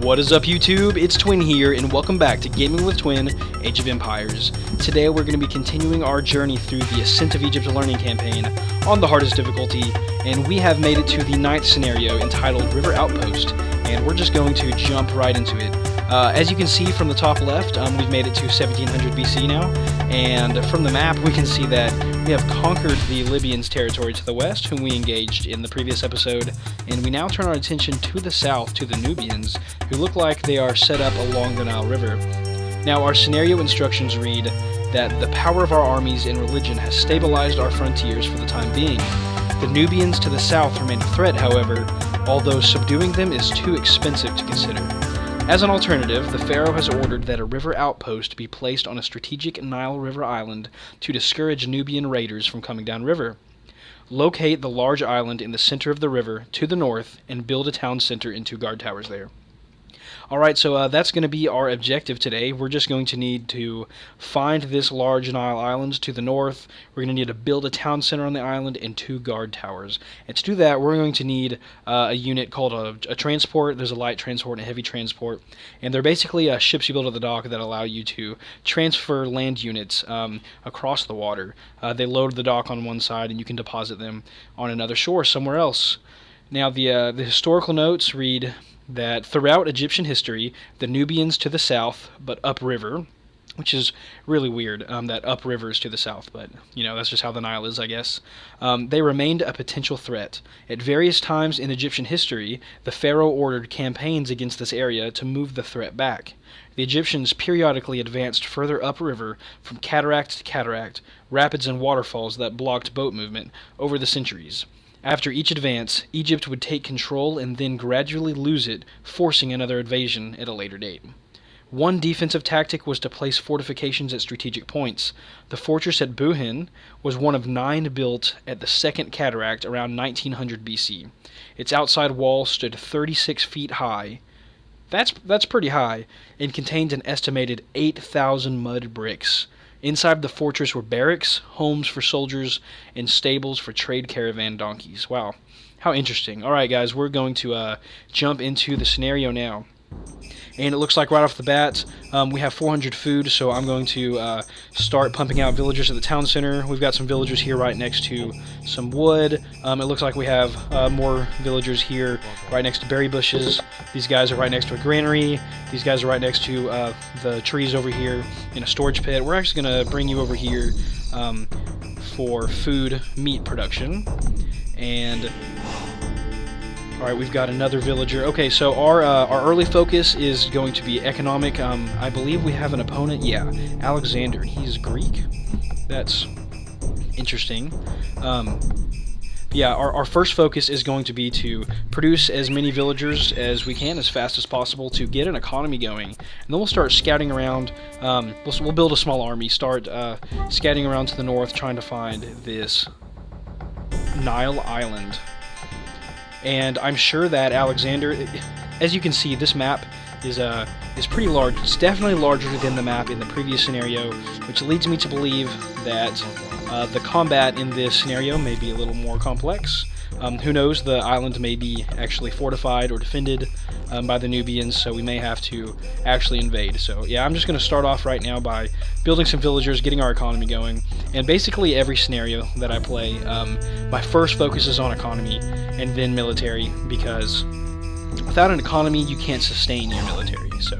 What is up, YouTube? It's Twinn here, and welcome back to Gaming with Twinn, Age of Empires. Today we're going to be continuing our journey through the Ascent of Egypt learning campaign on the hardest difficulty, and we have made it to the 9th scenario entitled River Outpost, and we're just going to jump right into it. As you can see from the top left, we've made it to 1700 BC now, and from the map we can see that we have conquered the Libyans' territory to the west, whom we engaged in the previous episode, and we now turn our attention to the south to the Nubians, who look like they are set up along the Nile River. Now, our scenario instructions read that the power of our armies and religion has stabilized our frontiers for the time being. The Nubians to the south remain a threat, however, although subduing them is too expensive to consider. As an alternative, the Pharaoh has ordered that a river outpost be placed on a strategic Nile River island to discourage Nubian raiders from coming downriver. Locate the large island in the center of the river to the north and build a town center and 2 guard towers there. Alright, so that's going to be our objective today. We're just going to need to find this large Nile island to the north. We're going to need to build a town center on the island and 2 guard towers. And to do that, we're going to need a unit called a transport. There's a light transport and a heavy transport. And they're basically ships you build at the dock that allow you to transfer land units across the water. They load the dock on one side and you can deposit them on another shore somewhere else. Now, the historical notes read that throughout Egyptian history, the Nubians to the south, but upriver, which is really weird, that upriver is to the south, but, you know, that's just how the Nile is, I guess. They remained a potential threat. At various times in Egyptian history, the pharaoh ordered campaigns against this area to move the threat back. The Egyptians periodically advanced further upriver from cataract to cataract, rapids and waterfalls that blocked boat movement over the centuries. After each advance, Egypt would take control and then gradually lose it, forcing another invasion at a later date. One defensive tactic was to place fortifications at strategic points. The fortress at Buhin was one of 9 built at the Second Cataract around 1900 BC. Its outside wall stood 36 feet high. That's pretty high, and contained an estimated 8,000 mud bricks. Inside the fortress were barracks, homes for soldiers, and stables for trade caravan donkeys. Wow, how interesting. Alright guys, we're going to jump into the scenario now. And it looks like right off the bat, we have 400 food, so I'm going to start pumping out villagers at the town center. We've got some villagers here right next to some wood. It looks like we have more villagers here right next to berry bushes. These guys are right next to a granary. These guys are right next to the trees over here in a storage pit. We're actually going to bring you over here for food meat production. And alright, we've got another villager. Okay, so our early focus is going to be economic. I believe we have an opponent. Yeah, Alexander. He's Greek. That's interesting. Yeah, our first focus is going to be to produce as many villagers as we can as fast as possible to get an economy going. And then we'll start scouting around. We'll build a small army, start scouting around to the north, trying to find this Nile island. And I'm sure that Alexander, as you can see, this map is pretty large. It's definitely larger than the map in the previous scenario, which leads me to believe that the combat in this scenario may be a little more complex. Who knows, the island may be actually fortified or defended by the Nubians, so we may have to actually invade. So yeah, I'm just going to start off right now by building some villagers, getting our economy going, and basically every scenario that I play, my first focus is on economy and then military, because without an economy you can't sustain your military. So,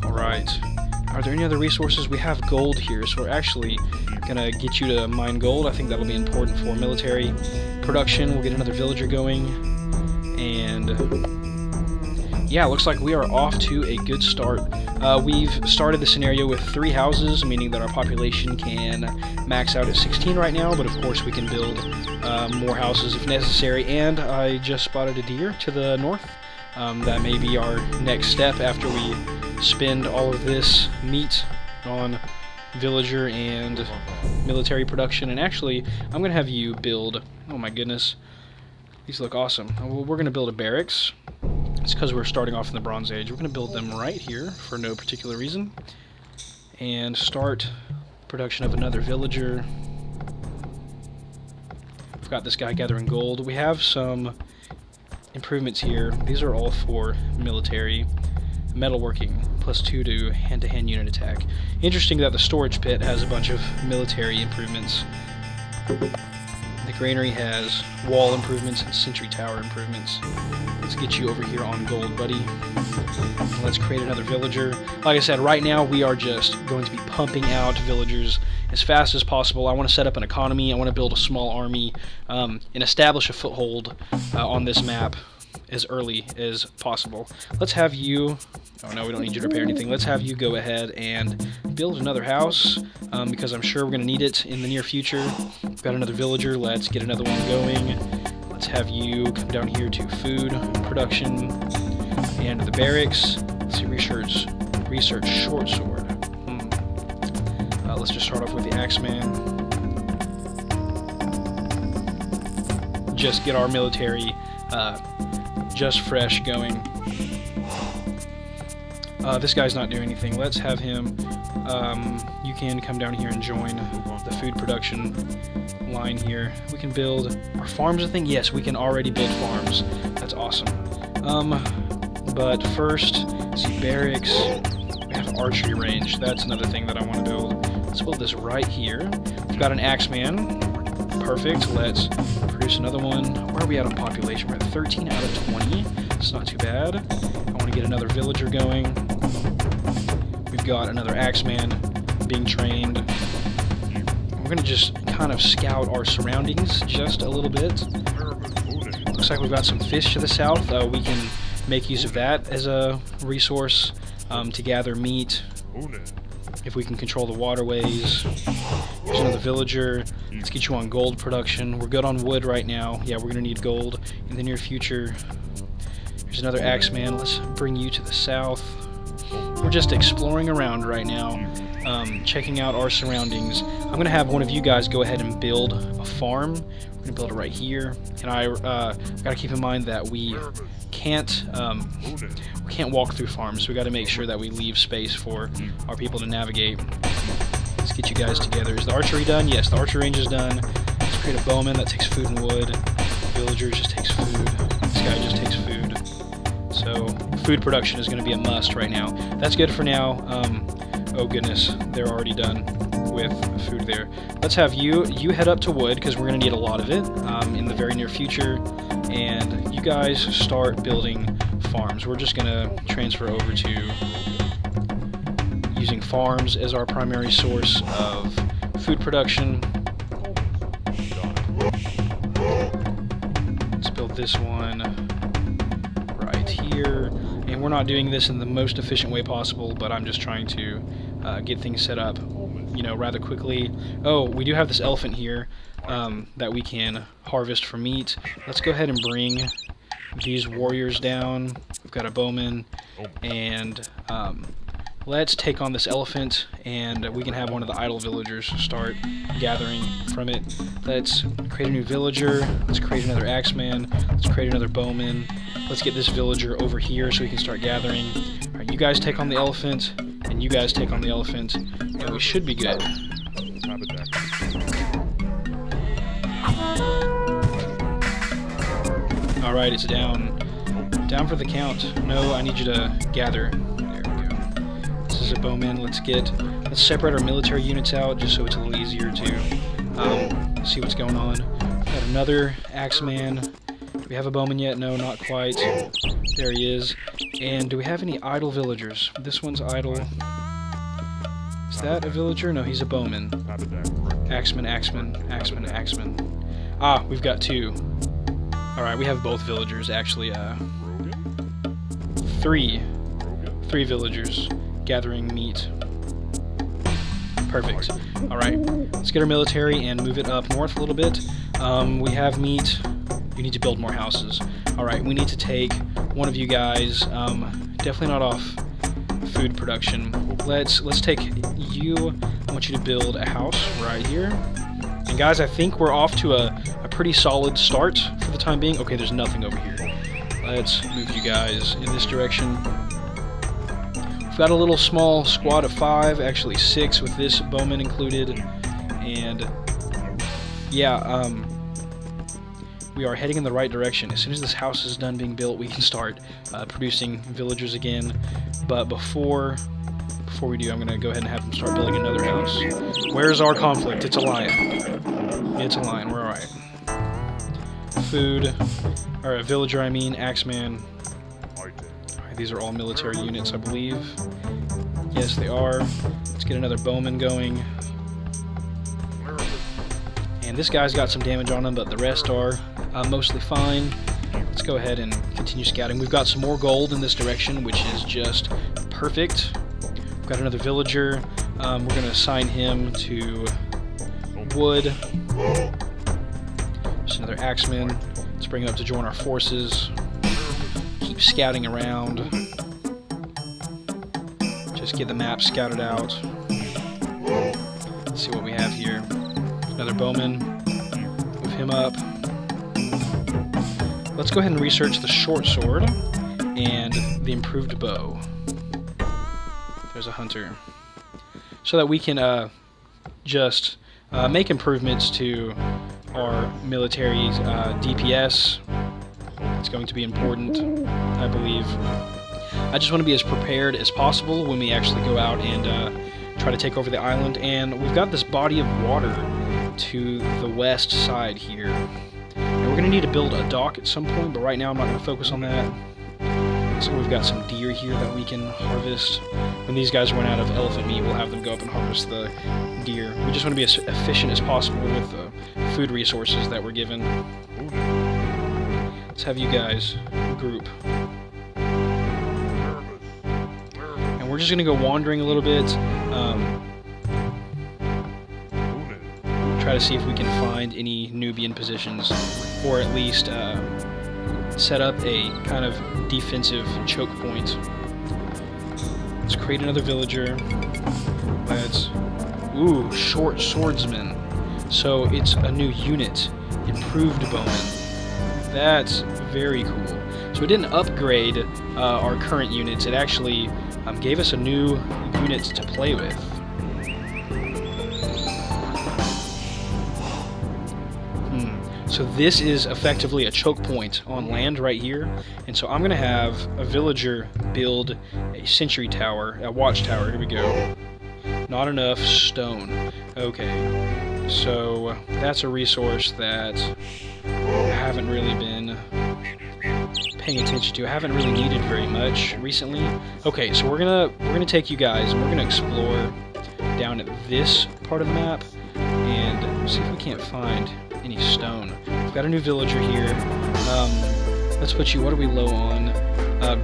alright. Are there any other resources? We have gold here, so we're actually gonna get you to mine gold. I think that'll be important for military production. We'll get another villager going, and yeah, it looks like we are off to a good start. We've started the scenario with 3 houses, meaning that our population can max out at 16 right now, but of course we can build more houses if necessary. And I just spotted a deer to the north. That may be our next step after we spend all of this meat on villager and military production. And actually, I'm going to have you build, oh my goodness, these look awesome. We're going to build a barracks. It's because we're starting off in the Bronze Age. We're going to build them right here for no particular reason. And start production of another villager. We've got this guy gathering gold. We have some improvements here. These are all for military. metalworking, +2 to hand-to-hand unit attack. Interesting that the storage pit has a bunch of military improvements. The granary has wall improvements and sentry tower improvements. Let's get you over here on gold, buddy. Let's create another villager. Like I said, right now we are just going to be pumping out villagers as fast as possible. I want to set up an economy. I want to build a small army and establish a foothold on this map as early as possible. Let's have you... Oh no, we don't need you to repair anything. Let's have you go ahead and build another house because I'm sure we're going to need it in the near future. We've got another villager. Let's get another one going. Let's have you come down here to food production and the barracks. Let's see, research short sword. Let's just start off with the Axeman. Just get our military just fresh going. This guy's not doing anything. Let's have him. You can come down here and join the food production line here. We can build our farms, I think. Yes, we can already build farms. That's awesome. But first, see, barracks. We have archery range. That's another thing that I want to build. Let's build this right here. We've got an Axeman. Perfect. Let's produce another one. Where are we at on population? We're at 13 out of 20. It's not too bad. I want to get another villager going. We've got another Axeman being trained. We're going to just kind of scout our surroundings just a little bit. Looks like we've got some fish to the south. We can make use of that as a resource to gather meat. If we can control the waterways. Here's another villager. Let's get you on gold production. We're good on wood right now. Yeah, we're going to need gold in the near future. Here's another Axeman. Let's bring you to the south. We're just exploring around right now, checking out our surroundings. I'm going to have one of you guys go ahead and build a farm. We're going to build it right here. And I've got to keep in mind that we can't walk through farms, so we got to make sure that we leave space for our people to navigate. Let's get you guys together. Is the archery done? Yes, the archery range is done. Let's create a bowman. That takes food and wood. Villager just takes food. This guy just takes food. So food production is going to be a must right now. That's good for now. Oh goodness, they're already done with food there. Let's have you head up to wood because we're going to need a lot of it in the very near future. And you guys start building farms. We're just going to transfer over to using farms as our primary source of food production. Let's build this one right here. And we're not doing this in the most efficient way possible, but I'm just trying to get things set up, you know, rather quickly. Oh, we do have this elephant here that we can harvest for meat. Let's go ahead and bring these warriors down. We've got a bowman, and let's take on this elephant, and we can have one of the idle villagers start gathering from it. Let's create a new villager. Let's create another Axeman. Let's create another bowman. Let's get this villager over here so we can start gathering. All right, you guys take on the elephant, and you guys take on the elephant, and we should be good. Alright, it's down. Down for the count. No, I need you to gather. There we go. This is a bowman. Let's separate our military units out just so it's a little easier to see what's going on. Got another Axeman. Do we have a bowman yet? No, not quite. There he is. And do we have any idle villagers? This one's idle. Is that a villager? No, he's a bowman. Axeman, Axeman, Axeman, Axeman. Ah, we've got two. Alright, we have both villagers, actually, three villagers gathering meat. Perfect. Alright, let's get our military and move it up north a little bit. We have meat. You need to build more houses. Alright, we need to take one of you guys, definitely not off food production. Let's take you. I want you to build a house right here. And guys, I think we're off to a pretty solid start for the time being. Okay, there's nothing over here. Let's move you guys in this direction. We've got a little small squad of 5, actually 6 with this bowman included. And yeah, we are heading in the right direction. As soon as this house is done being built, we can start producing villagers again. But before we do, I'm going to go ahead and have them start building another house. Where's our conflict? It's a lion. It's a lion. We're alright. Food. Or a villager, I mean. Axeman. Alright, these are all military units, I believe. Yes, they are. Let's get another bowman going. And this guy's got some damage on him, but the rest are mostly fine. Let's go ahead and continue scouting. We've got some more gold in this direction, which is just perfect. We've got another villager. We're going to assign him to wood. Just another axeman. Let's bring him up to join our forces. Keep scouting around. Just get the map scouted out. Let's see what we have here. Another bowman. Move him up. Let's go ahead and research the short sword and the improved bow. There's a hunter. So that we can just make improvements to our military's DPS. It's going to be important, I believe. I just want to be as prepared as possible when we actually go out and try to take over the island. And we've got this body of water to the west side here. And we're going to need to build a dock at some point, but right now I'm not going to focus on that. So we've got some deer here that we can harvest. When these guys run out of elephant meat, we'll have them go up and harvest the deer. We just want to be as efficient as possible with the food resources that we're given. Let's have you guys group. And we're just going to go wandering a little bit. Try to see if we can find any Nubian positions, or at least set up a kind of defensive choke point. Let's create another villager. Let's... Ooh, short swordsman. So it's a new unit. Improved bowman. That's very cool. So it didn't upgrade our current units. It actually gave us a new unit to play with. So this is effectively a choke point on land right here, and so I'm going to have a villager build a sentry tower, a watchtower. Here we go. Not enough stone. Okay, so that's a resource that I haven't really been paying attention to. I haven't really needed very much recently. Okay, so we're gonna take you guys and we're gonna explore down at this part of the map and see if we can't find any stone. We've got a new villager here. Let's put you, what are we low on?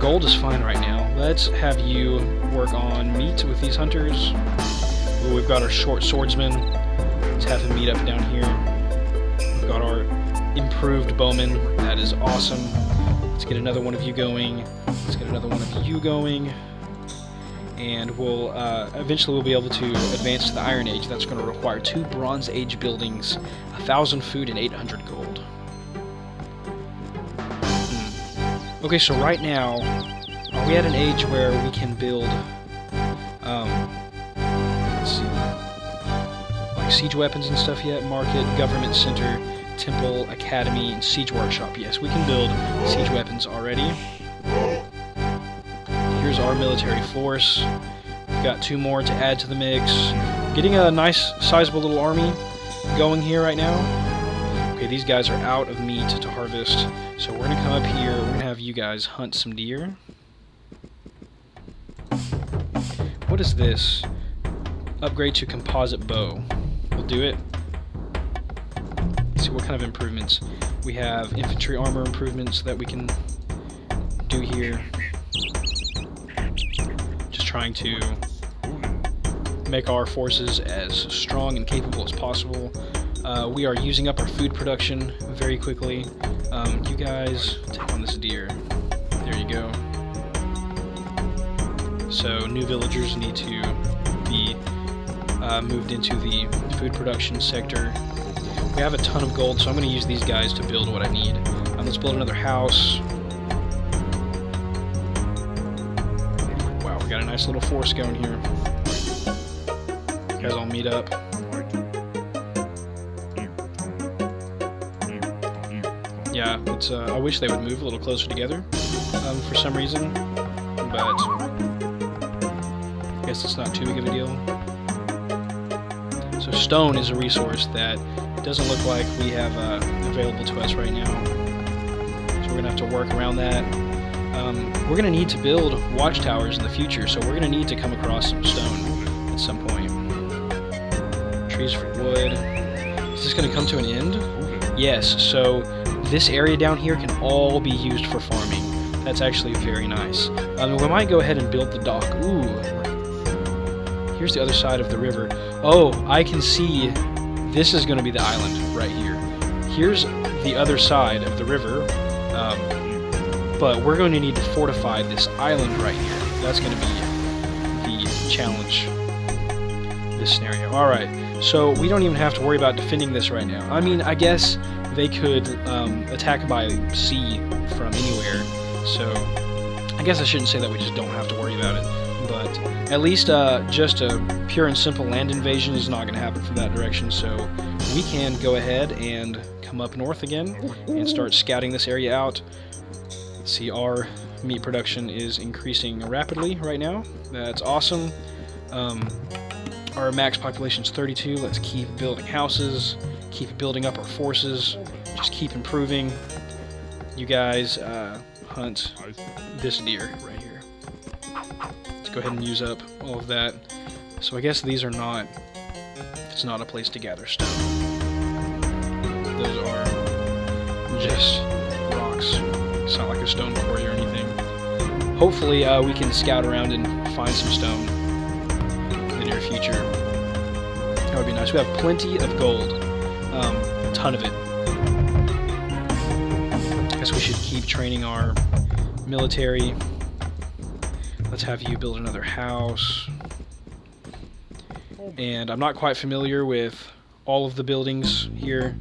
Gold is fine right now. Let's have you work on meat with these hunters. Ooh, we've got our short swordsman. Let's have him meet up down here. We've got our improved bowman. That is awesome. Let's get another one of you going. Let's get another one of you going. And we'll eventually we'll be able to advance to the Iron Age. That's going to require 2 Bronze Age buildings, 1,000 food, and 800 gold. Okay, so right now, are we at an age where we can build, let's see, like siege weapons and stuff yet? Market, government center, temple, academy, and siege workshop. Yes, we can build siege weapons already. Here's our military force. We've got 2 more to add to the mix. Getting a nice, sizable little army going here right now. Okay, these guys are out of meat to harvest, so we're going to come up here. We're going to have you guys hunt some deer. What is this? Upgrade to composite bow. We'll do it. Let's see what kind of improvements. We have infantry armor improvements that we can do here. Just trying to make our forces as strong and capable as possible. We are using up our food production very quickly. You guys take on this deer. There you go. So new villagers need to be moved into the food production sector. We have a ton of gold, so I'm going to use these guys to build what I need. Let's build another house. Wow, we got a nice little force going here. You guys all meet up. Yeah, it's. I wish they would move a little closer together for some reason, but I guess it's not too big of a deal. So stone is a resource that doesn't look like we have available to us right now. So we're gonna have to work around that. We're gonna need to build watchtowers in the future, so we're gonna need to come across some stone at some point. Trees for wood. Is this gonna come to an end? Yes. So this area down here can all be used for farming. That's actually very nice. We might go ahead and build the dock. Ooh. Here's the other side of the river. Oh, I can see this is going to be the island right here. Here's the other side of the river, but we're going to need to fortify this island right here. That's going to be the challenge, this scenario. Alright, so we don't even have to worry about defending this right now. I mean, I guess they could attack by sea from anywhere, so I guess I shouldn't say that we just don't have to worry about it. But at least just a pure and simple land invasion is not going to happen from that direction, so we can go ahead and come up north again and start scouting this area out. Let's see, our meat production is increasing rapidly right now. That's awesome. Our max population is 32. Let's keep building houses, keep building up our forces, just keep improving. You guys hunt this deer right here. Go ahead and use up all of that. So I guess these are not, it's not a place to gather stone. Those are just rocks. It's not like a stone quarry or anything. Hopefully we can scout around and find some stone in the near future. That would be nice. We have plenty of gold. A ton of it. I guess we should keep training our military. Let's have you build another house. And I'm not quite familiar with all of the buildings here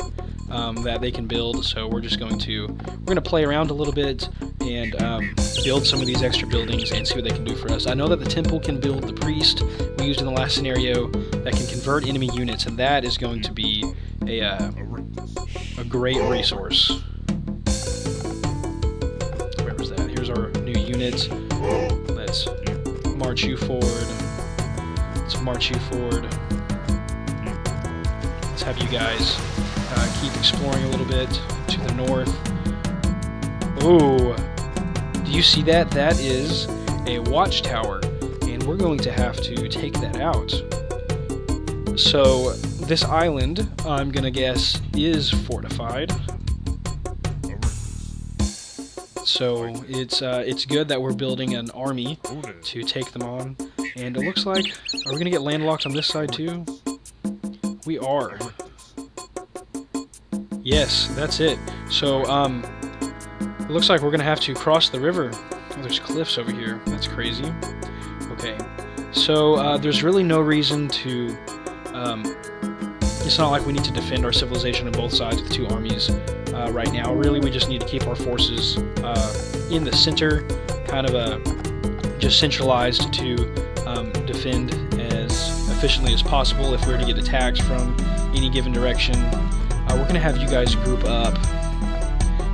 that they can build, so we're going to play around a little bit and build some of these extra buildings and see what they can do for us. I know that the temple can build the priest we used in the last scenario that can convert enemy units, and that is going to be a great resource. Where was that? Here's our new unit. Let's march you forward. Let's march you forward. Let's have you guys keep exploring a little bit to the north. Ooh, do you see that? That is a watchtower, and we're going to have to take that out. So this island, I'm gonna guess, is fortified. So it's good that we're building an army to take them on. And it looks like, are we going to get landlocked on this side too? We are. Yes, that's it. So it looks like we're going to have to cross the river. Oh, there's cliffs over here. That's crazy. Okay. So there's really no reason to... it's not like we need to defend our civilization on both sides with two armies. Right now, really, we just need to keep our forces in the center, kind of just centralized to defend as efficiently as possible if we were to get attacked from any given direction. We're going to have you guys group up.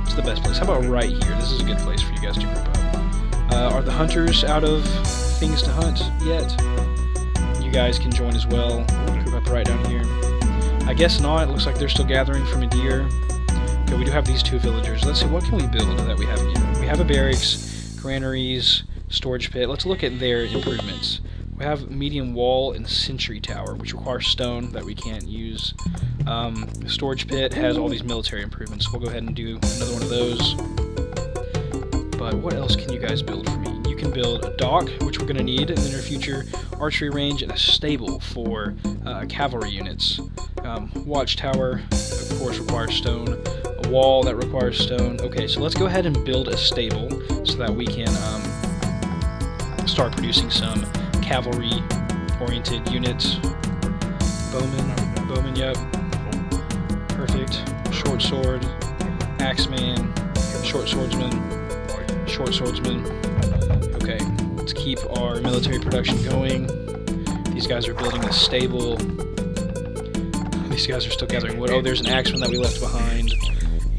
What's the best place? How about right here? This is a good place for you guys to group up. Are the hunters out of things to hunt yet? You guys can join as well. Group up right down here. I guess not. It looks like they're still gathering from a deer. Okay, we do have these two villagers. Let's see, what can we build that we haven't yet? We have a barracks, granaries, storage pit. Let's look at their improvements. We have medium wall and sentry tower, which requires stone that we can't use. Storage pit has all these military improvements. We'll go ahead and do another one of those. But what else can you guys build for me? You can build a dock, which we're going to need in the near future, archery range, and a stable for cavalry units. Watchtower, of course, requires stone. A wall that requires stone. Okay, so let's go ahead and build a stable so that we can start producing some cavalry-oriented units. Bowman, yep. Perfect. Short sword, axeman, short swordsman. Okay, let's keep our military production going. These guys are building a stable. These guys are still gathering wood. Oh, there's an axeman that we left behind.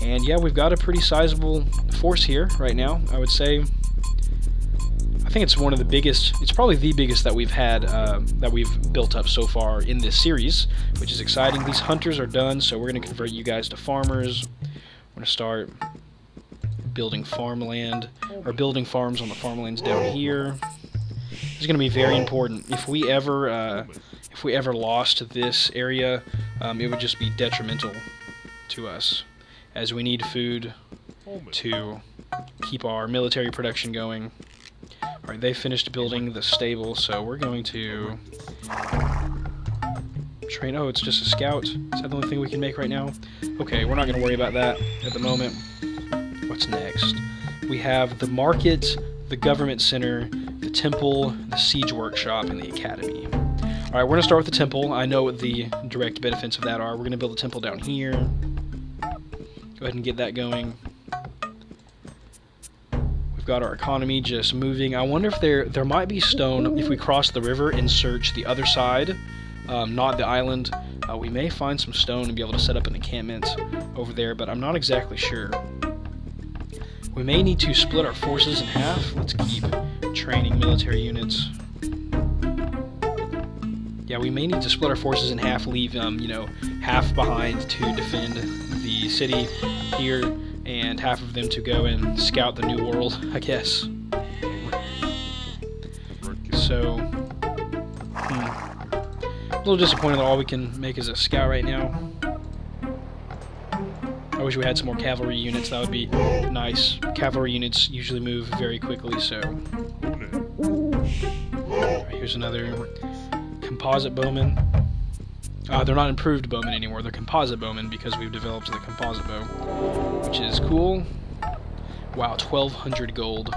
And yeah, we've got a pretty sizable force here right now. I would say, I think it's one of the biggest, it's probably the biggest that we've had, that we've built up so far in this series, which is exciting. These hunters are done, so we're going to convert you guys to farmers. We're going to start building farmland, or building farms on the farmlands down here. This is going to be very important. If we ever lost this area, it would just be detrimental to us, as we need food to keep our military production going. Alright, they finished building the stable, so we're going to train. Oh, it's just a scout. Is that the only thing we can make right now? Okay, we're not going to worry about that at the moment. What's next? We have the market, the government center, the temple, the siege workshop, and the academy. Alright, we're going to start with the temple. I know what the direct benefits of that are. We're going to build a temple down here. Go ahead and get that going. We've got our economy just moving. I wonder if there might be stone if we cross the river and search the other side, not the island. We may find some stone and be able to set up an encampment over there, but I'm not exactly sure. We may need to split our forces in half. Let's keep training military units. Yeah, we may need to split our forces in half, leave, you know, half behind to defend the city here, and half of them to go and scout the new world, I guess. So, a little disappointed that all we can make is a scout right now. I wish we had some more cavalry units, that would be nice. Cavalry units usually move very quickly, so... Alright, here's another composite bowman. They're not improved bowmen anymore, they're composite bowmen because we've developed the composite bow, which is cool. Wow, 1,200 gold,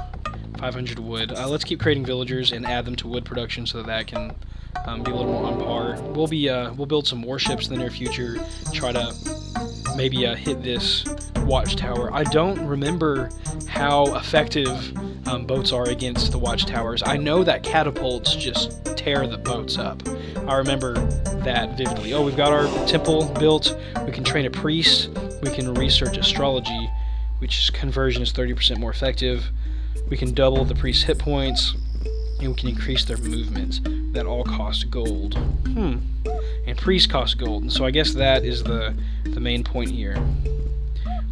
500 wood. Let's keep creating villagers and add them to wood production so that can be a little more on par. We'll build some warships in the near future, try to maybe hit this watchtower. I don't remember how effective boats are against the watchtowers. I know that catapults just tear the boats up. I remember that vividly. Oh, we've got our temple built. We can train a priest. We can research astrology, which conversion is 30% more effective. We can double the priest's hit points, and we can increase their movement. That all cost gold. And priests cost gold, and so I guess that is the main point here.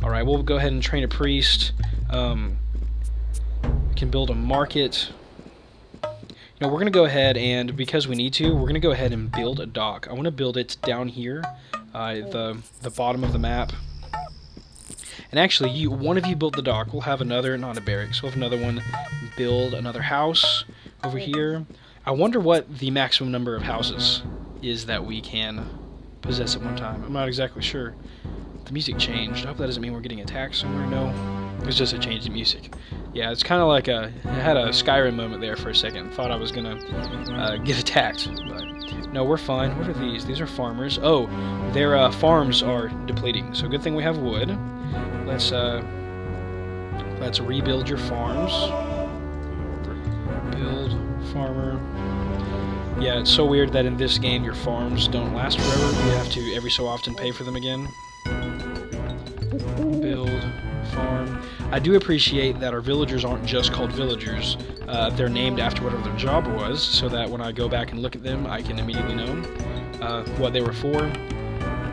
Alright, we'll go ahead and train a priest. We can build a market. You know, we're going to go ahead and, because we need to, we're going to go ahead and build a dock. I want to build it down here, the bottom of the map. And actually, one of you build the dock. We'll have another, not a barracks, we'll have another one build another house over here. I wonder what the maximum number of houses is that we can possess at one time. I'm not exactly sure. The music changed. I hope that doesn't mean we're getting attacked somewhere. No, it's just a change in music. Yeah, it's kind of like I had a Skyrim moment there for a second. Thought I was gonna get attacked, but no, we're fine. What are these? These are farmers. Oh, their farms are depleting. So good thing we have wood. Let's rebuild your farms. Build farmer. Yeah, it's so weird that in this game your farms don't last forever. You have to every so often pay for them again. Build farm. I do appreciate that our villagers aren't just called villagers. They're named after whatever their job was, so that when I go back and look at them, I can immediately know what they were for.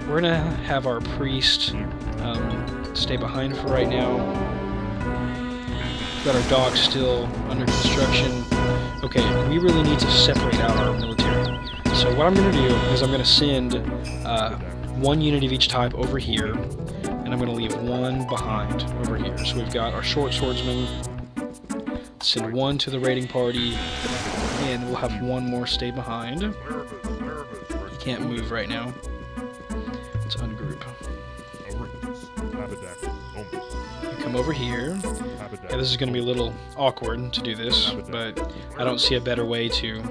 We're gonna have our priest stay behind for right now. We've got our dock still under construction. Okay, we really need to separate out our military. So what I'm going to do is I'm going to send one unit of each type over here, and I'm going to leave one behind over here. So we've got our short swordsman, send one to the raiding party, and we'll have one more stay behind. He can't move right now. Let's ungroup. You come over here. Yeah, this is going to be a little awkward to do this, but I don't see a better way to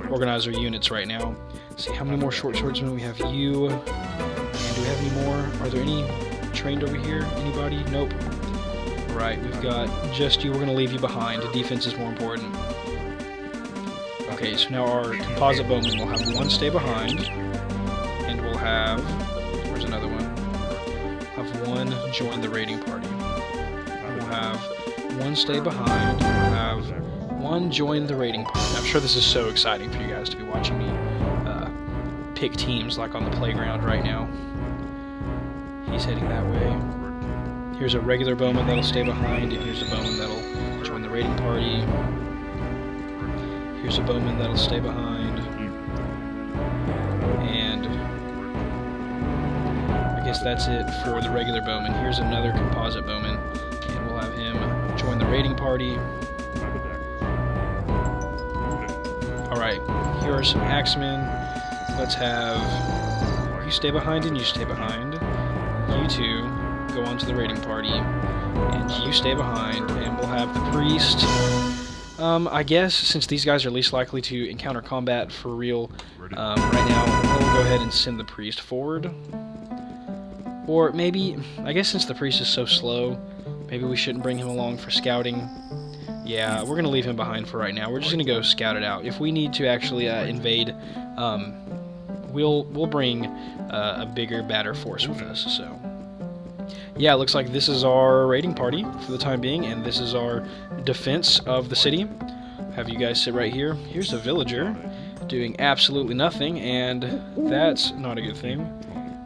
organize our units right now. Let's see, how many more short swordsmen? We have you. And do we have any more? Are there any trained over here? Anybody? Nope. Right, we've got just you. We're going to leave you behind. Defense is more important. Okay, so now our composite bowmen will have one stay behind, and we'll have... Where's another one? We'll have one join the raiding party. We'll have one stay behind. We'll have one join the raiding party. I'm sure this is so exciting for you guys to be watching me pick teams like on the playground right now. He's heading that way. Here's a regular bowman that'll stay behind, and here's a bowman that'll join the raiding party. Here's a bowman that'll stay behind. And I guess that's it for the regular bowman. Here's another composite bowman, and we'll have him join the raiding party. Alright, here are some axemen. Let's have you stay behind and you stay behind. You two go on to the raiding party, and you stay behind, and we'll have the priest. I guess since these guys are least likely to encounter combat for real right now, we'll go ahead and send the priest forward. Or maybe, I guess since the priest is so slow, maybe we shouldn't bring him along for scouting. Yeah, we're going to leave him behind for right now. We're just going to go scout it out. If we need to actually invade, we'll bring a bigger, badder force with us. So, yeah, it looks like this is our raiding party for the time being, and this is our defense of the city. Have you guys sit right here. Here's a villager doing absolutely nothing, and that's not a good thing.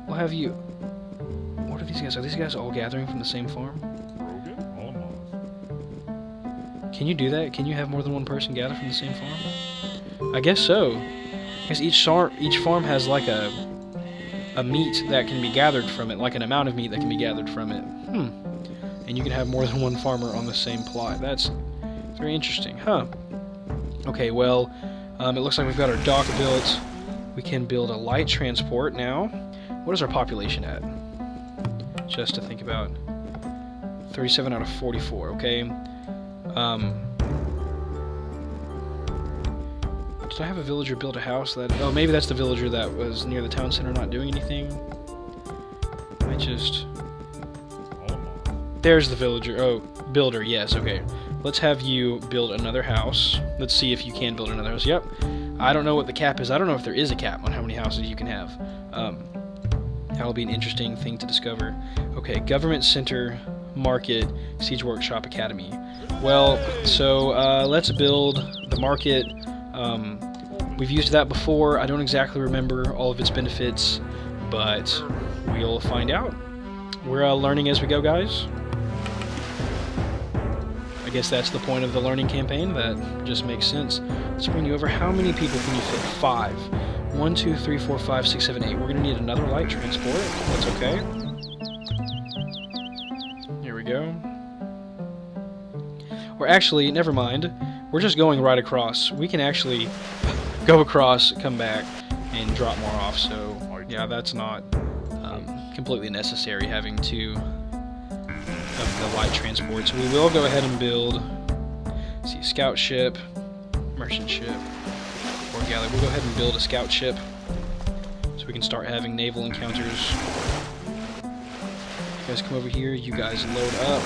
We'll have you... What are these guys? Are these guys all gathering from the same farm? Can you do that? Can you have more than one person gather from the same farm? I guess so. I guess each farm has like a meat that can be gathered from it, like an amount of meat that can be gathered from it. And you can have more than one farmer on the same plot. That's very interesting, huh? Okay, well, it looks like we've got our dock built. We can build a light transport now. What is our population at? Just to think about. 37 out of 44, okay. Did I have a villager build a house that... Oh, maybe that's the villager that was near the town center not doing anything. There's the villager. Oh, builder, yes, okay. Let's have you build another house. Let's see if you can build another house. Yep. I don't know what the cap is. I don't know if there is a cap on how many houses you can have. That'll be an interesting thing to discover. Okay, government center, market, siege workshop, academy. Well, so let's build the market. We've used that before. I don't exactly remember all of its benefits, but we'll find out. We're learning as we go, guys. I guess that's the point of the learning campaign. That just makes sense. Let's bring you over. How many people can you fit? 5. 1, 2, 3, 4, 5, 6, 7, 8. We're going to need another light transport. That's okay. Here we go. Or actually, never mind. We're just going right across. We can actually go across, come back, and drop more off. So, yeah, that's not completely necessary having 2 of the light transports. We will go ahead and build, let's see, scout ship, merchant ship, or galley. We'll go ahead and build a scout ship so we can start having naval encounters. You guys come over here. You guys load up.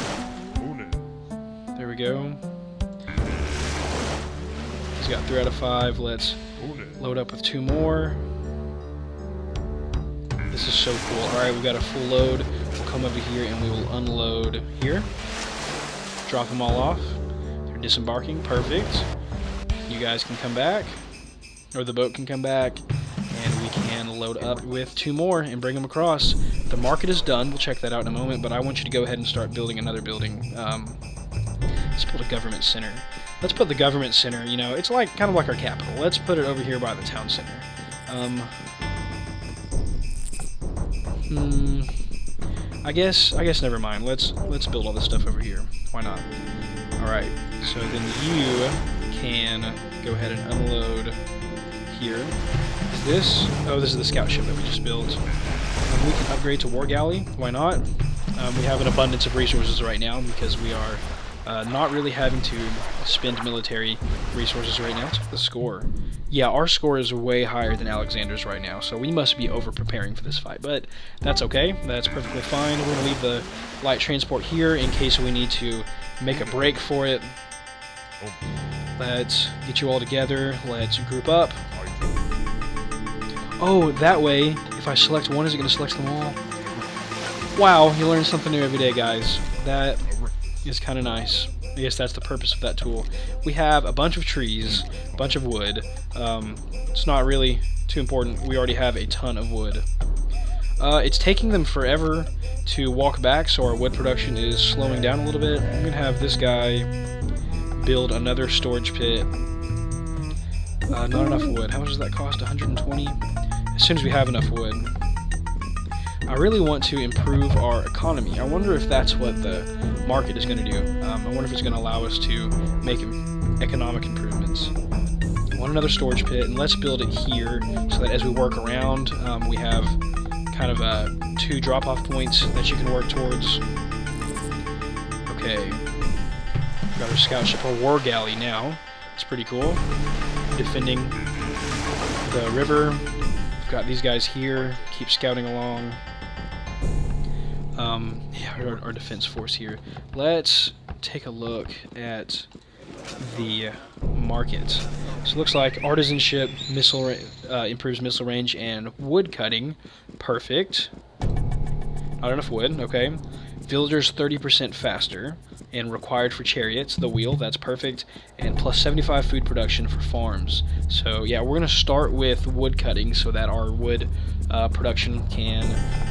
There we go. He's got 3 out of 5. Let's load up with 2 more. This is so cool. Alright, we've got a full load. We'll come over here and we will unload here. Drop them all off. They're disembarking. Perfect. You guys can come back. Or the boat can come back. And we can load up with 2 more and bring them across. The market is done. We'll check that out in a moment. But I want you to go ahead and start building another building. Let's build a government center. Let's put the government center, you know, it's like kind of like our capital. Let's put it over here by the town center. I guess never mind. Let's build all this stuff over here. Why not? All right. So then you can go ahead and unload here. Is this? Oh, this is the scout ship that we just built. We can upgrade to war galley. Why not? We have an abundance of resources right now because we are not really having to spend military resources right now. Check the score. Yeah, our score is way higher than Alexander's right now, so we must be over-preparing for this fight, but that's okay. That's perfectly fine. We're going to leave the light transport here in case we need to make a break for it. Let's get you all together. Let's group up. Oh, that way, if I select one, is it going to select them all? Wow, you learn something new every day, guys. That is kind of nice. I guess that's the purpose of that tool. We have a bunch of trees, a bunch of wood. It's not really too important. We already have a ton of wood. It's taking them forever to walk back, so our wood production is slowing down a little bit. I'm going to have this guy build another storage pit. Not enough wood. How much does that cost? 120? As soon as we have enough wood. I really want to improve our economy. I wonder if that's what the market is going to do. I wonder if it's going to allow us to make economic improvements. I want another storage pit, and let's build it here so that as we work around, we have kind of 2 drop-off points that you can work towards. Okay. Got our scout ship, our war galley now. It's pretty cool. Defending the river. We've got these guys here. Keep scouting along. Yeah, our defense force here. Let's take a look at the market. So it looks like artisanship, improves missile range, and wood cutting. Perfect. Not enough wood, okay. Villagers 30% faster, and required for chariots, the wheel, that's perfect, and plus 75 food production for farms. So yeah, we're going to start with wood cutting so that our wood production can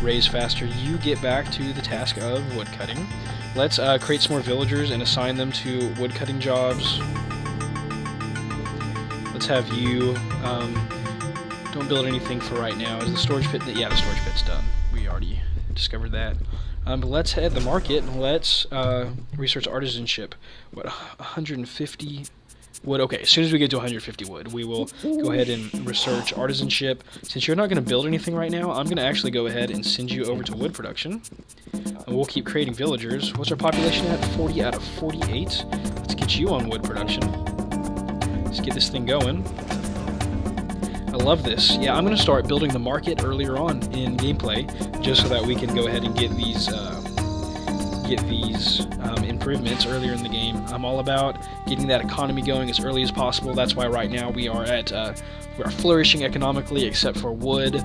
raise faster. You get back to the task of wood cutting. Let's create some more villagers and assign them to wood cutting jobs. Let's have you, don't build anything for right now. Is the storage pit, yeah, the storage pit's done. We already discovered that. But let's head to the market and let's research artisanship. What, 150 wood? Okay, as soon as we get to 150 wood, we will go ahead and research artisanship. Since you're not going to build anything right now, I'm going to actually go ahead and send you over to wood production. And we'll keep creating villagers. What's our population at? 40 out of 48. Let's get you on wood production. Let's get this thing going. I love this. Yeah, I'm going to start building the market earlier on in gameplay, just so that we can go ahead and get these improvements earlier in the game. I'm all about getting that economy going as early as possible. That's why right now we are flourishing economically, except for wood,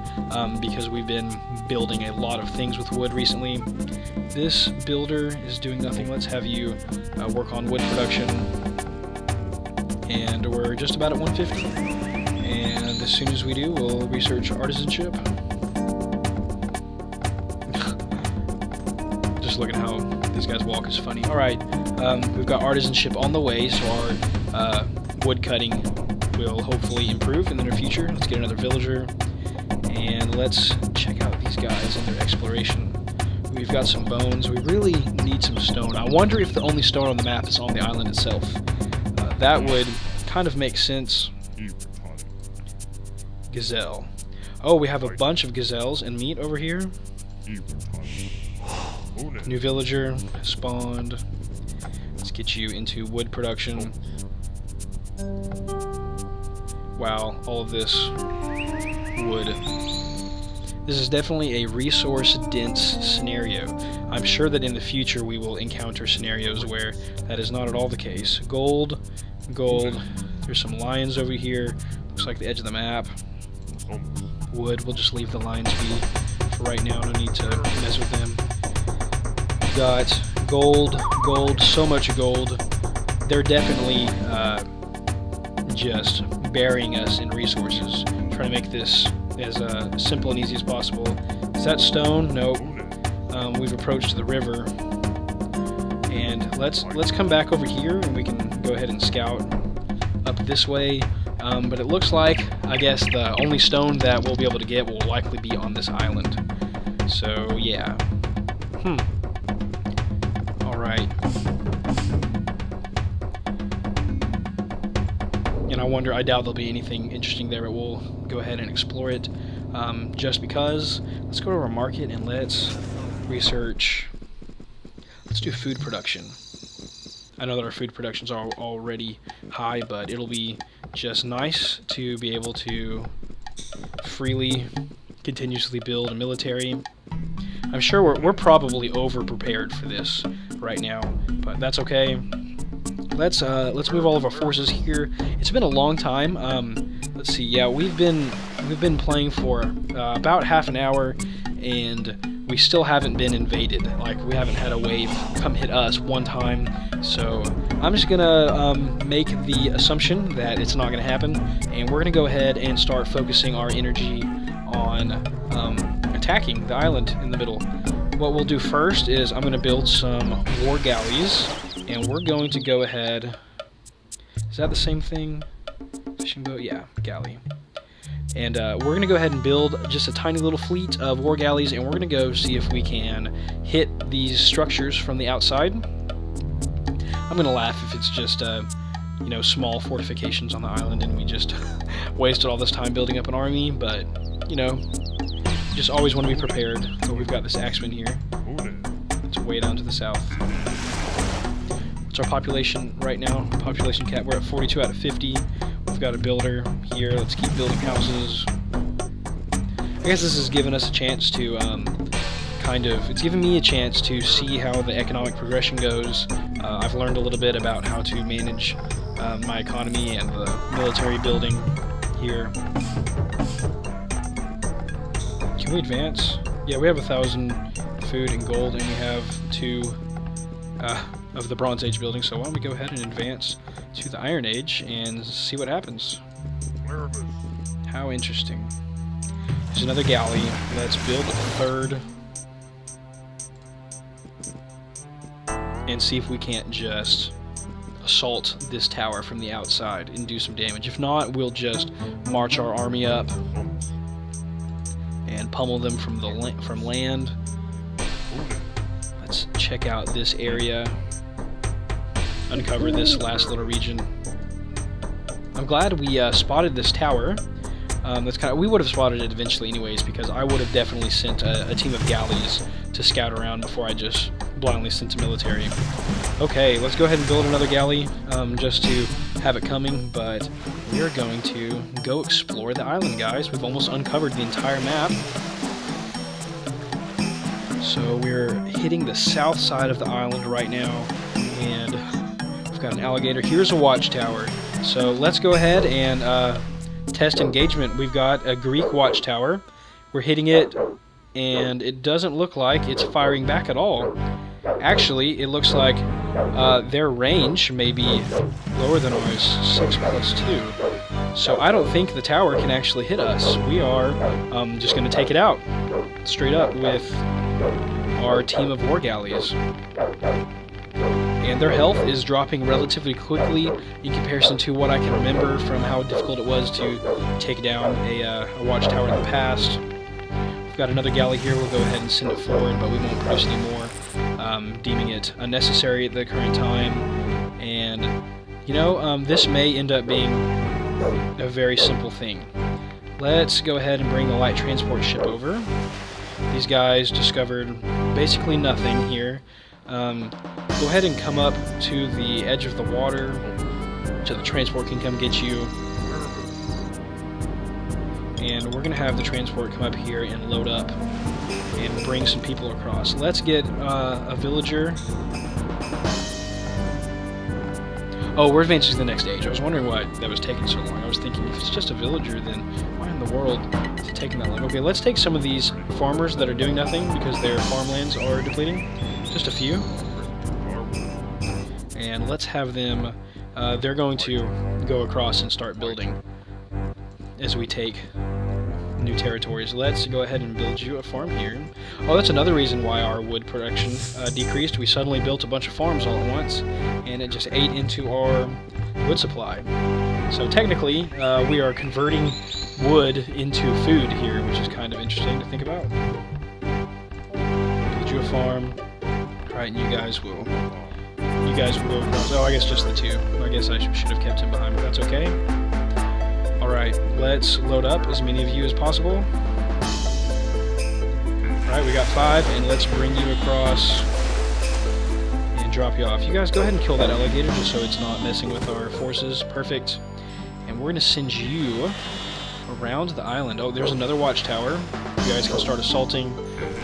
because we've been building a lot of things with wood recently. This builder is doing nothing. Let's have you work on wood production, and we're just about at 150. And as soon as we do, we'll research artisanship. Just look at how these guys walk is funny. Alright, we've got artisanship on the way, so our wood cutting will hopefully improve in the near future. Let's get another villager, and let's check out these guys and their exploration. We've got some bones. We really need some stone. I wonder if the only stone on the map is on the island itself. That would kind of make sense. Gazelle. Oh, we have a bunch of gazelles and meat over here. New villager spawned. Let's get you into wood production. Wow, all of this wood. This is definitely a resource-dense scenario. I'm sure that in the future we will encounter scenarios where that is not at all the case. Gold, gold. There's some lions over here. Looks like the edge of the map. Wood, we'll just leave the lions be for right now. No need to mess with them. We got gold, gold, so much gold. They're definitely just burying us in resources. Trying to make this as simple and easy as possible. Is that stone? Nope. We've approached the river, and let's come back over here, and we can go ahead and scout up this way. But it looks like, I guess, the only stone that we'll be able to get will likely be on this island. So, yeah. Alright. And I wonder, I doubt there'll be anything interesting there, but we'll go ahead and explore it. Just because, let's go to our market and let's research. Let's do food production. I know that our food productions are already high, but it'll be just nice to be able to freely, continuously build a military. I'm sure we're probably over-prepared for this right now, but that's okay. Let's move all of our forces here. It's been a long time. Let's see. Yeah, we've been playing for about half an hour, and we still haven't been invaded. Like, we haven't had a wave come hit us one time. So I'm just gonna make the assumption that it's not gonna happen, and we're gonna go ahead and start focusing our energy on attacking the island in the middle. What we'll do first is I'm gonna build some war galleys, and we're going to go ahead. Is that the same thing? Fishing boat? Yeah, galley. And we're going to go ahead and build just a tiny little fleet of war galleys, and we're going to go see if we can hit these structures from the outside. I'm going to laugh if it's just, you know, small fortifications on the island and we just wasted all this time building up an army, but, you know, just always want to be prepared. So we've got this axeman here. It's way down to the south. What's our population right now? Population cap, we're at 42 out of 50. We've got a builder here. Let's keep building houses. I guess this has given us a chance to it's given me a chance to see how the economic progression goes. I've learned a little bit about how to manage my economy and the military building here. Can we advance? Yeah, we have 1,000 food and gold, and we have 2 of the Bronze Age building, so why don't we go ahead and advance to the Iron Age and see what happens. How interesting. There's another galley. Let's build a third and see if we can't just assault this tower from the outside and do some damage. If not, we'll just march our army up and pummel them from land. Let's check out this area. Uncover this last little region. I'm glad we spotted this tower. We would have spotted it eventually anyways, because I would have definitely sent a team of galleys to scout around before I just blindly sent a military. Okay, let's go ahead and build another galley just to have it coming, but we are going to go explore the island, guys. We've almost uncovered the entire map. So we're hitting the south side of the island right now, and we've got an alligator. Here's a watchtower. So let's go ahead and test engagement. We've got a Greek watchtower. We're hitting it, and it doesn't look like it's firing back at all. Actually, it looks like their range may be lower than ours, 6+2. So I don't think the tower can actually hit us. We are just going to take it out straight up with our team of war galleys. And their health is dropping relatively quickly in comparison to what I can remember from how difficult it was to take down a watchtower in the past. We've got another galley here. We'll go ahead and send it forward, but we won't produce anymore, deeming it unnecessary at the current time. And, you know, this may end up being a very simple thing. Let's go ahead and bring the light transport ship over. These guys discovered basically nothing here. Go ahead and come up to the edge of the water so the transport can come get you. And we're going to have the transport come up here and load up and bring some people across. Let's get a villager. Oh, we're advancing to the next stage. I was wondering why that was taking so long. I was thinking, if it's just a villager, then why in the world is it taking that long? Okay, let's take some of these farmers that are doing nothing because their farmlands are depleting. Just a few. And let's have them, they're going to go across and start building as we take new territories. Let's go ahead and build you a farm here. Oh, that's another reason why our wood production decreased. We suddenly built a bunch of farms all at once, and it just ate into our wood supply. So technically, we are converting wood into food here, which is kind of interesting to think about. Build you a farm. Alright, and you guys will go across. Oh, I guess just the two. I guess I should have kept him behind, but that's okay. Alright, let's load up as many of you as possible. Alright, we got 5, and let's bring you across and drop you off. You guys go ahead and kill that alligator just so it's not messing with our forces. Perfect. And we're going to send you around the island. Oh, there's another watchtower. You guys can start assaulting.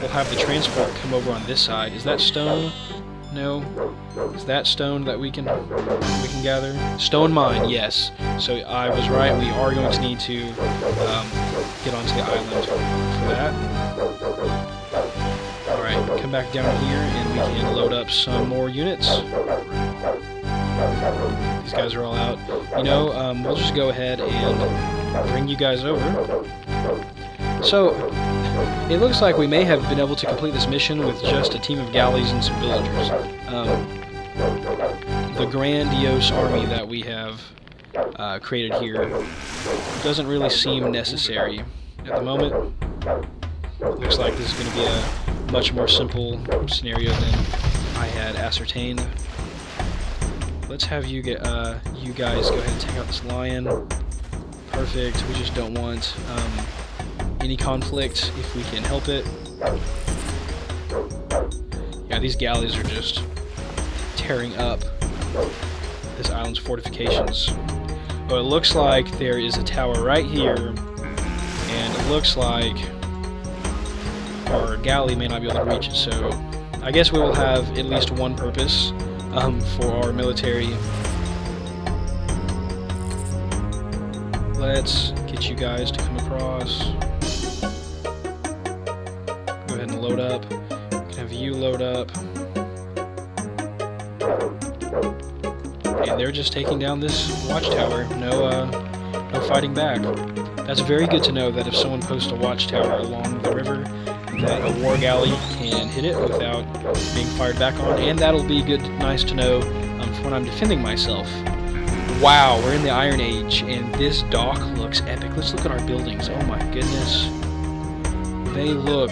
We'll have the transport come over on this side. Is that stone? No. Is that stone that we can gather? Stone mine, yes. So I was right. We are going to need to get onto the island for that. come back down here and we can load up some more units. These guys are all out. You know, we'll just go ahead and bring you guys over. So, it looks like we may have been able to complete this mission with just a team of galleys and some villagers. The grandiose army that we have created here doesn't really seem necessary at the moment. It looks like this is going to be a much more simple scenario than I had ascertained. Let's have you guys go ahead and take out this lion. Perfect. We just don't want any conflict if we can help it. Yeah, these galleys are just tearing up this island's fortifications. Oh, it looks like there is a tower right here, and it looks like our galley may not be able to reach it, so I guess we will have at least one purpose for our military. Let's get you guys to come across. Go ahead and load up. We can have you load up. And they're just taking down this watchtower. No fighting back. That's very good to know that if someone posts a watchtower along the river, that a war galley can hit it without being fired back on, and that'll be nice to know for when I'm defending myself. Wow, we're in the Iron Age, and this dock looks epic. Let's look at our buildings. Oh my goodness. They look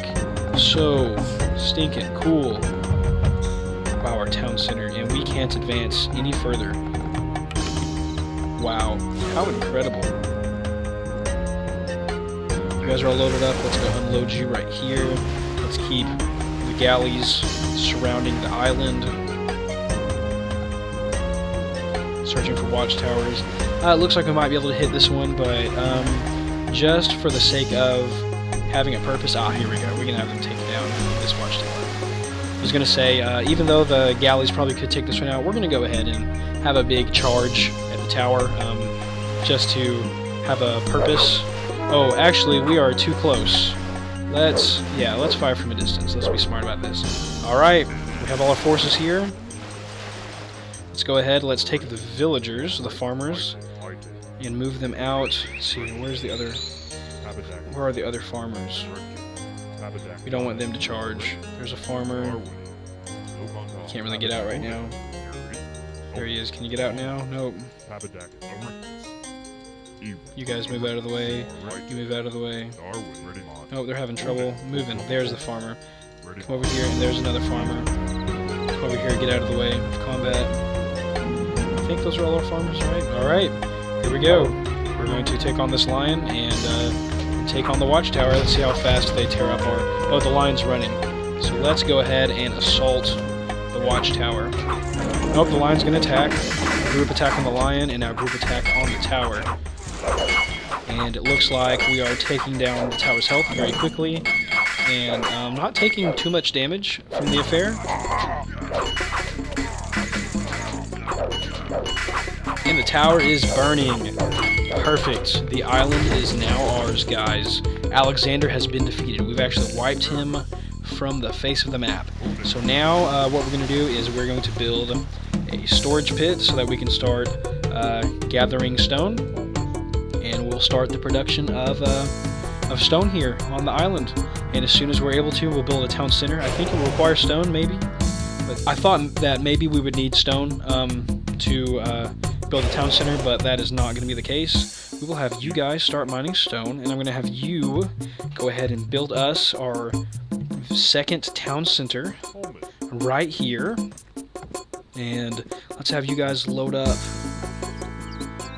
so stinking cool. Wow, our town center, and we can't advance any further. Wow, how incredible. You guys are all loaded up. Let's go unload you right here. Let's keep the galleys surrounding the island. Searching for watchtowers. It looks like we might be able to hit this one, but just for the sake of having a purpose... Ah, here we go. We're going to have them take down this watchtower. I was going to say, even though the galleys probably could take this one out, we're going to go ahead and have a big charge at the tower, just to have a purpose. Oh, actually, we are too close. Let's fire from a distance. Let's be smart about this. Alright, we have all our forces here. Let's go ahead, let's take the villagers, the farmers, and move them out. Let's see, where are the other farmers? We don't want them to charge. There's a farmer. Can't really get out right now. There he is. Can you get out now? Nope. You guys move out of the way. You move out of the way. Oh, they're having trouble moving. There's the farmer. Come over here, and there's another farmer. Come over here, get out of the way of combat. I think those are all our farmers, right? Alright, here we go. We're going to take on this lion and take on the watchtower. Let's see how fast they tear up our... Oh, the lion's running. So let's go ahead and assault the watchtower. Nope, the lion's going to attack. Group attack on the lion, and now group attack on the tower. And it looks like we are taking down the tower's health very quickly, and not taking too much damage from the affair. And the tower is burning. Perfect. The island is now ours, guys. Alexander has been defeated. We've actually wiped him from the face of the map. So now what we're going to do is we're going to build a storage pit so that we can start gathering stone. And we'll start the production of stone here on the island. And as soon as we're able to, we'll build a town center. I think it will require stone, maybe. But I thought that maybe we would need stone to build a town center, but that is not going to be the case. We will have you guys start mining stone, and I'm going to have you go ahead and build us our second town center right here. And let's have you guys load up,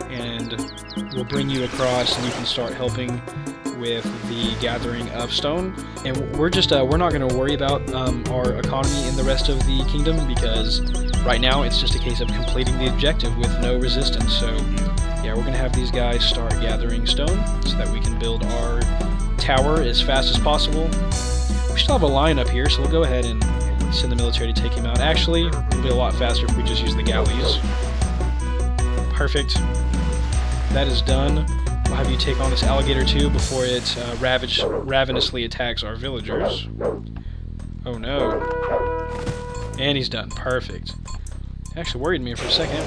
and we'll bring you across, and you can start helping with the gathering of stone. And we're not going to worry about our economy in the rest of the kingdom, because right now it's just a case of completing the objective with no resistance. So yeah, we're going to have these guys start gathering stone so that we can build our tower as fast as possible. We still have a lion up here, so we'll go ahead and send the military to take him out. Actually, it'll be a lot faster if we just use the galleys. Perfect. That is done. We'll have you take on this alligator too before it ravenously attacks our villagers. Oh no. And he's done. Perfect. Actually worried me for a second.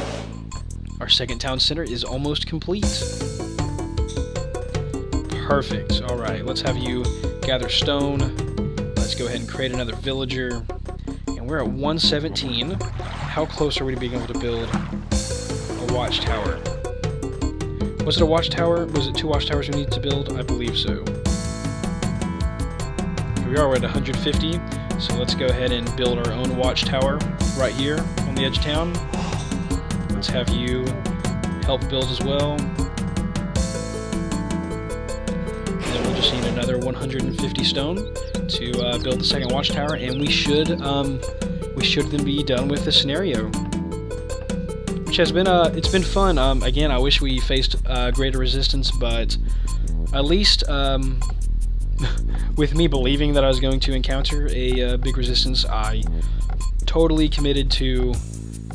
Our second town center is almost complete. Perfect. Alright, let's have you gather stone. Let's go ahead and create another villager. And we're at 117. How close are we to being able to build a watchtower? Was it a watchtower? Was it 2 watchtowers we need to build? I believe so. Here we are, we're at 150. So let's go ahead and build our own watchtower right here on the edge of town. Let's have you help build as well. And then we'll just need another 150 stone to build the second watchtower, and we should then be done with the scenario, which has been it's been fun. Again, I wish we faced greater resistance, but at least with me believing that I was going to encounter a big resistance, I totally committed to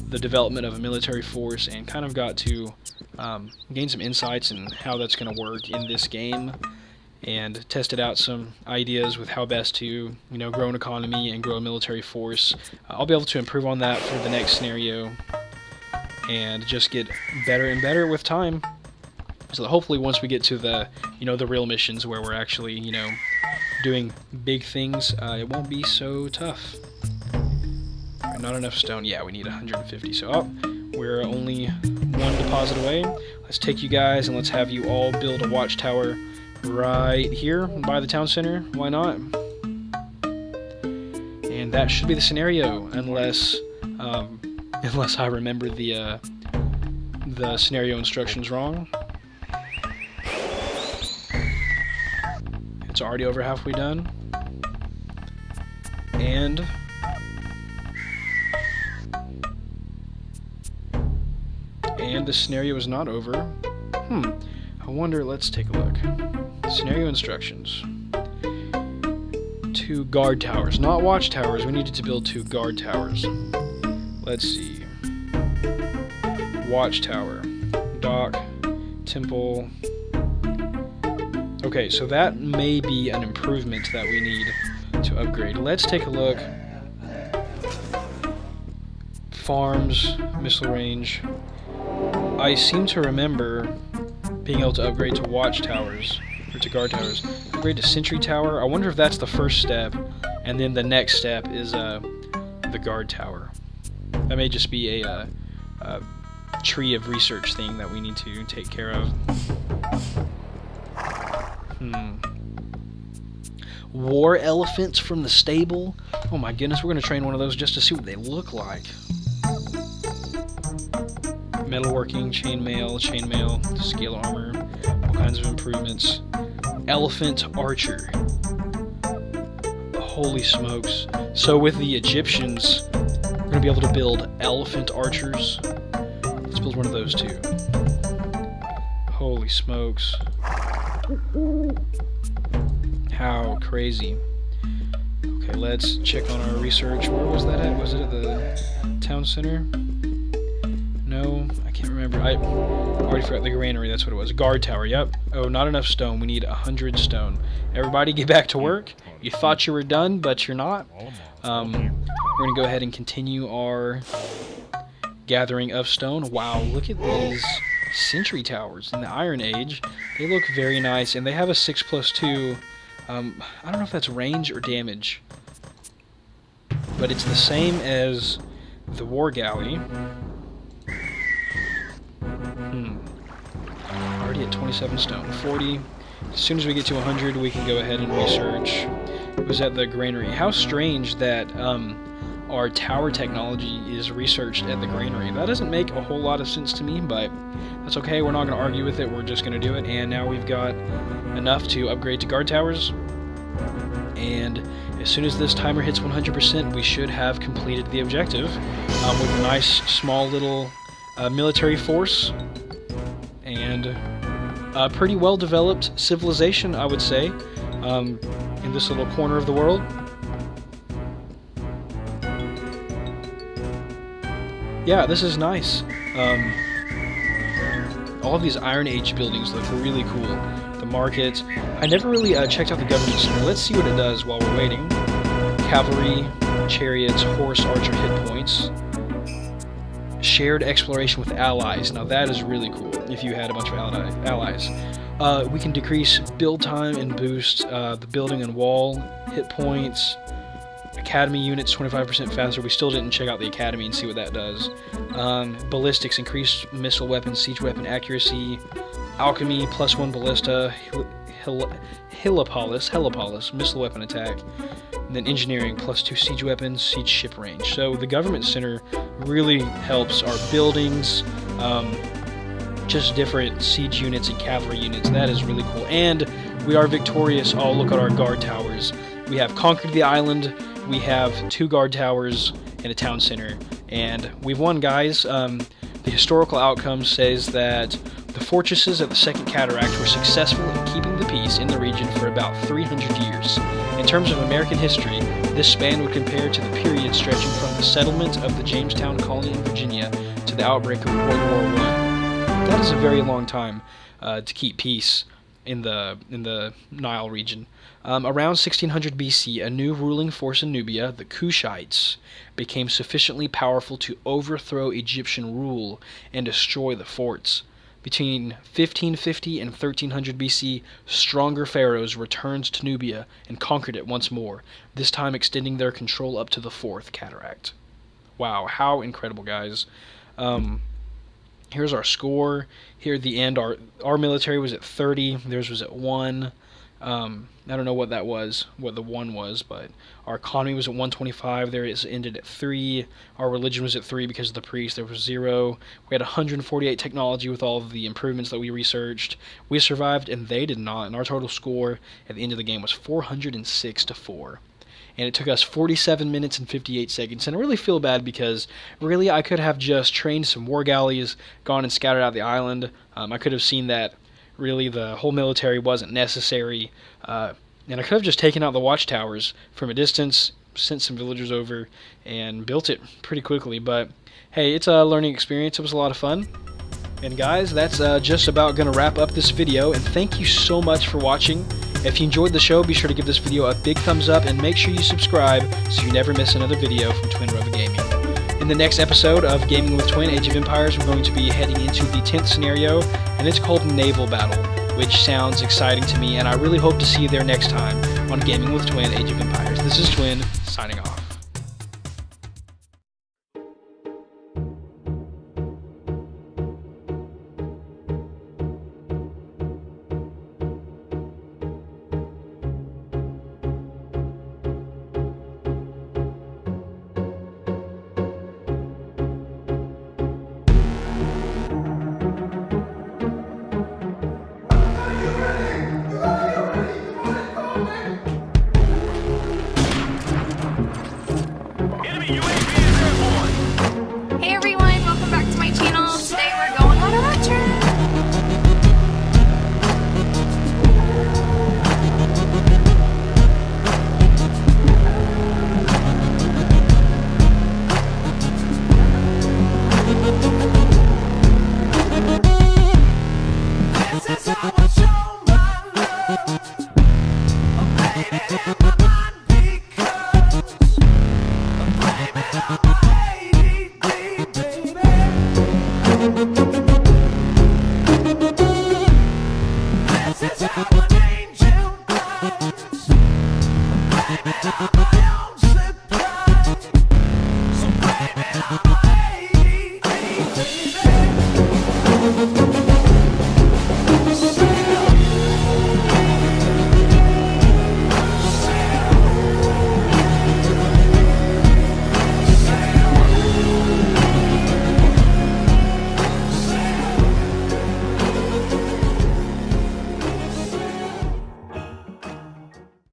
the development of a military force and kind of got to gain some insights in how that's going to work in this game, and tested out some ideas with how best to, grow an economy and grow a military force. I'll be able to improve on that for the next scenario and just get better and better with time. So that hopefully once we get to the, the real missions where we're actually, doing big things, it won't be so tough. Right, not enough stone. Yeah, we need 150. So, we're only 1 deposit away. Let's take you guys and let's have you all build a watchtower right here by the town center. Why not? And that should be the scenario, unless I remember the scenario instructions wrong. It's already over halfway done. And the scenario is not over. I wonder, let's take a look. Scenario instructions. 2 guard towers, not watchtowers. We needed to build 2 guard towers. Let's see. Watchtower, dock, temple. Okay, so that may be an improvement that we need to upgrade. Let's take a look. Farms, missile range. I seem to remember being able to upgrade to watchtowers, or to guard towers. Upgrade to sentry tower. I wonder if that's the first step, and then the next step is the guard tower. That may just be a tree of research thing that we need to take care of. War elephants from the stable. Oh my goodness, we're going to train one of those just to see what they look like. Metalworking, chainmail, scale armor, all kinds of improvements. Elephant archer. Holy smokes. So with the Egyptians, we're going to be able to build elephant archers. Let's build one of those too. Holy smokes. How crazy. Okay, let's check on our research. Where was that at? Was it at the town center? No, I can't remember. I already forgot the granary, that's what it was. Guard tower, yep. Oh, not enough stone. We need 100 stone. Everybody get back to work. You thought you were done, but you're not. We're going to go ahead and continue our gathering of stone. Wow, look at these sentry towers in the Iron Age. They look very nice, and they have a 6+2. I don't know if that's range or damage, but it's the same as the War Galley. Already at 27 stone. 40. As soon as we get to 100, we can go ahead and research. It was at the granary. How strange that our tower technology is researched at the granary. That doesn't make a whole lot of sense to me, but that's okay. We're not going to argue with it. We're just going to do it. And now we've got enough to upgrade to guard towers. And as soon as this timer hits 100%, we should have completed the objective with a nice, small little military force and a pretty well-developed civilization, I would say, in this little corner of the world. Yeah, this is nice. All of these Iron Age buildings look really cool. The market. I never really checked out the government center. Let's see what it does while we're waiting. cavalry, chariots, horse, archer hit points. Shared exploration with allies. Now that is really cool if you had a bunch of allies. We can decrease build time and boost the building and wall hit points. Academy units 25% faster. We still didn't check out the academy and see what that does. Ballistics, increased missile weapon, siege weapon accuracy. Alchemy, +1 ballista. Helipolis, missile weapon attack. And then engineering, +2 siege weapons, siege ship range. So the government center really helps our buildings, just different siege units and cavalry units. That is really cool. And we are victorious. Oh, look at our guard towers. We have conquered the island. We have 2 guard towers and a town center. And we've won, guys. The historical outcome says that the fortresses of the Second Cataract were successful in keeping the peace in the region for about 300 years. In terms of American history, this span would compare to the period stretching from the settlement of the Jamestown colony in Virginia to the outbreak of World War I. That is a very long time to keep peace in the Nile region. Around 1600 BC, a new ruling force in Nubia, the Kushites, became sufficiently powerful to overthrow Egyptian rule and destroy the forts. Between 1550 and 1300 BC, stronger pharaohs returned to Nubia and conquered it once more, this time extending their control up to the 4th Cataract. Wow, how incredible, guys. Here's our score. Here at the end, our military was at 30, theirs was at 1. I don't know what that was, what the 1 was, but our economy was at 125, there it ended at 3. Our religion was at 3 because of the priest, there was 0. We had 148 technology with all of the improvements that we researched. We survived and they did not, and our total score at the end of the game was 406-4. And it took us 47 minutes and 58 seconds, and I really feel bad because really I could have just trained some war galleys, gone and scouted out the island. I could have seen that really the whole military wasn't necessary, and I could have just taken out the watchtowers from a distance, sent some villagers over, and built it pretty quickly. But hey, it's a learning experience. It was a lot of fun. And guys, that's just about going to wrap up this video, and thank you so much for watching. If you enjoyed the show, be sure to give this video a big thumbs up, and make sure you subscribe so you never miss another video from Twinnrova Gaming. In the next episode of Gaming with Twinn, Age of Empires, we're going to be heading into the 10th scenario, and it's called Naval Battle, which sounds exciting to me, and I really hope to see you there next time on Gaming with Twinn, Age of Empires. This is Twinn, signing off.